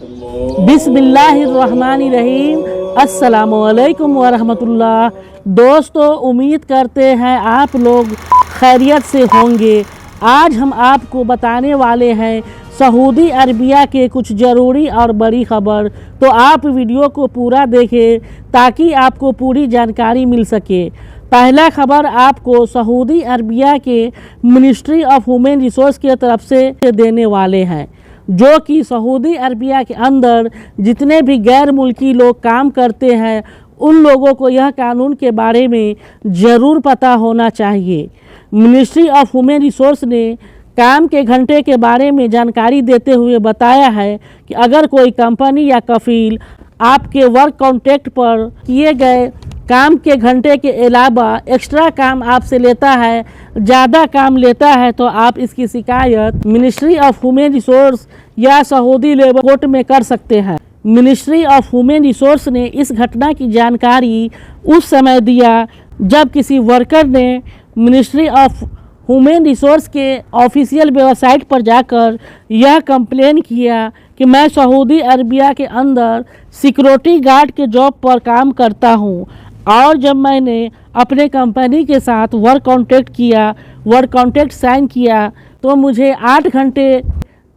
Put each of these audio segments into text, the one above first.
बिस्मिल्लाहिर्रहमानिर्रहीम। अस्सलामुअलैकुम वरहमतुल्लाह। दोस्तों, उम्मीद करते हैं आप लोग खैरियत से होंगे। आज हम आपको बताने वाले हैं सऊदी अरबिया के कुछ ज़रूरी और बड़ी खबर। तो आप वीडियो को पूरा देखें ताकि आपको पूरी जानकारी मिल सके। पहला खबर आपको सऊदी अरबिया के मिनिस्ट्री ऑफ वुमेन रिसोर्स की तरफ से देने वाले हैं, जो कि सऊदी अरबिया के अंदर जितने भी गैर मुल्की लोग काम करते हैं उन लोगों को यह कानून के बारे में ज़रूर पता होना चाहिए। मिनिस्ट्री ऑफ वुमेन रिसोर्स ने काम के घंटे के बारे में जानकारी देते हुए बताया है कि अगर कोई कंपनी या कफील आपके वर्क कॉन्ट्रैक्ट पर किए गए काम के घंटे के अलावा एक्स्ट्रा काम आपसे लेता है, ज़्यादा काम लेता है, तो आप इसकी शिकायत मिनिस्ट्री ऑफ वुमेन रिसोर्स या सऊदी लेबर कोर्ट में कर सकते हैं। मिनिस्ट्री ऑफ वुमेन रिसोर्स ने इस घटना की जानकारी उस समय दिया जब किसी वर्कर ने मिनिस्ट्री ऑफ वुमेन रिसोर्स के ऑफिशियल वेबसाइट पर जाकर यह कंप्लेन किया कि मैं सऊदी अरबिया के अंदर सिक्योरिटी गार्ड के जॉब पर काम करता हूं, और जब मैंने अपने कंपनी के साथ वर्क कॉन्ट्रैक्ट साइन किया तो मुझे 8 घंटे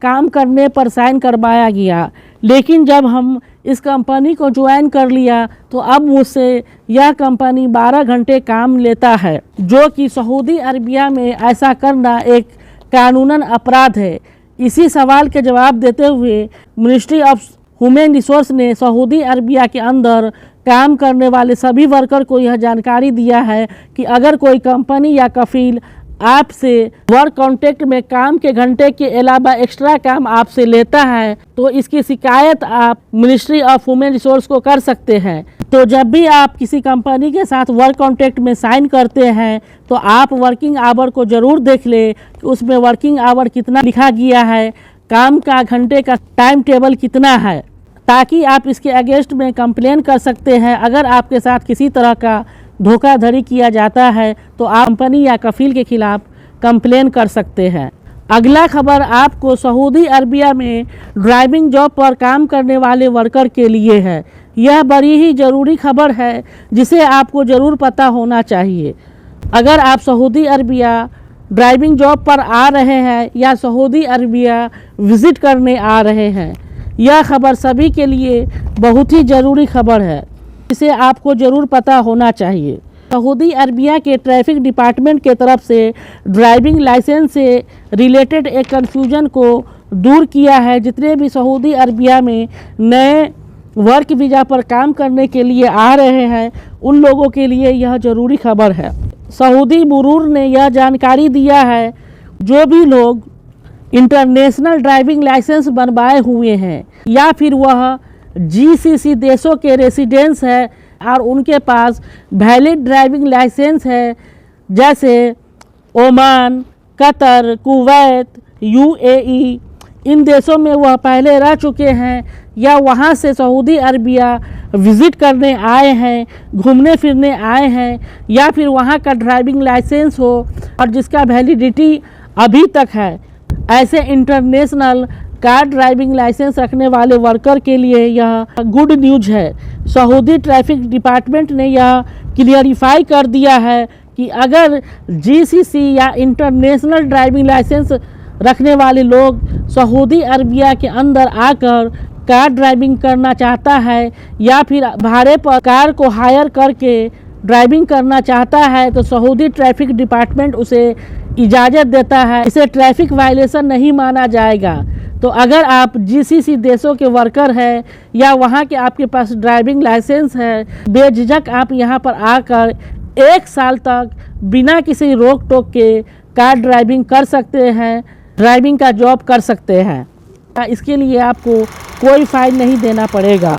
काम करने पर साइन करवाया गया, लेकिन जब हम इस कंपनी को ज्वाइन कर लिया तो अब मुझसे यह कंपनी 12 घंटे काम लेता है, जो कि सऊदी अरबिया में ऐसा करना एक कानूनन अपराध है। इसी सवाल के जवाब देते हुए मिनिस्ट्री ऑफ वुमेन रिसोर्स ने सऊदी अरबिया के अंदर काम करने वाले सभी वर्कर को यह जानकारी दिया है कि अगर कोई कंपनी या कफील आपसे वर्क कॉन्ट्रैक्ट में काम के घंटे के अलावा एक्स्ट्रा काम आपसे लेता है तो इसकी शिकायत आप मिनिस्ट्री ऑफ वुमेन रिसोर्स को कर सकते हैं। तो जब भी आप किसी कंपनी के साथ वर्क कॉन्ट्रैक्ट में साइन करते हैं तो आप वर्किंग आवर को ज़रूर देख लें कि उसमें वर्किंग आवर कितना लिखा गया है, काम का घंटे का टाइम टेबल कितना है, ताकि आप इसके अगेंस्ट में कंप्लेन कर सकते हैं। अगर आपके साथ किसी तरह का धोखाधड़ी किया जाता है तो आप कंपनी या कफील के खिलाफ कंप्लेन कर सकते हैं। अगला खबर आपको सऊदी अरबिया में ड्राइविंग जॉब पर काम करने वाले वर्कर के लिए है। यह बड़ी ही ज़रूरी खबर है जिसे आपको ज़रूर पता होना चाहिए। अगर आप सऊदी अरबिया ड्राइविंग जॉब पर आ रहे हैं या सऊदी अरबिया विज़िट करने आ रहे हैं, यह खबर सभी के लिए बहुत ही ज़रूरी खबर है, इसे आपको ज़रूर पता होना चाहिए। सऊदी अरबिया के ट्रैफिक डिपार्टमेंट के तरफ से ड्राइविंग लाइसेंस से रिलेटेड एक कन्फ्यूजन को दूर किया है। जितने भी सऊदी अरबिया में नए वर्क वीज़ा पर काम करने के लिए आ रहे हैं उन लोगों के लिए यह ज़रूरी खबर है। सऊदी मुरूर ने यह जानकारी दिया है जो भी लोग इंटरनेशनल ड्राइविंग लाइसेंस बनवाए हुए हैं या फिर वह जीसीसी देशों के रेसिडेंस है और उनके पास वैलिड ड्राइविंग लाइसेंस है, जैसे ओमान, कतर, कुवैत, यूएई, इन देशों में वह पहले रह चुके हैं या वहां से सऊदी अरबिया विज़िट करने आए हैं, घूमने फिरने आए हैं, या फिर वहां का ड्राइविंग लाइसेंस हो और जिसका वैलिडिटी अभी तक है, ऐसे इंटरनेशनल कार ड्राइविंग लाइसेंस रखने वाले वर्कर के लिए यह गुड न्यूज़ है। सऊदी ट्रैफिक डिपार्टमेंट ने यह क्लियरिफाई कर दिया है कि अगर जीसीसी या इंटरनेशनल ड्राइविंग लाइसेंस रखने वाले लोग सऊदी अरबिया के अंदर आकर कार ड्राइविंग करना चाहता है या फिर भाड़े पर कार को हायर करके ड्राइविंग करना चाहता है तो सऊदी ट्रैफिक डिपार्टमेंट उसे इजाज़त देता है। इसे ट्रैफिक वायलेशन नहीं माना जाएगा। तो अगर आप जीसीसी देशों के वर्कर हैं या वहाँ के आपके पास ड्राइविंग लाइसेंस है, बेझिझक आप यहाँ पर आकर 1 साल तक बिना किसी रोक टोक के कार ड्राइविंग कर सकते हैं, ड्राइविंग का जॉब कर सकते हैं। इसके लिए आपको कोई फाइन नहीं देना पड़ेगा।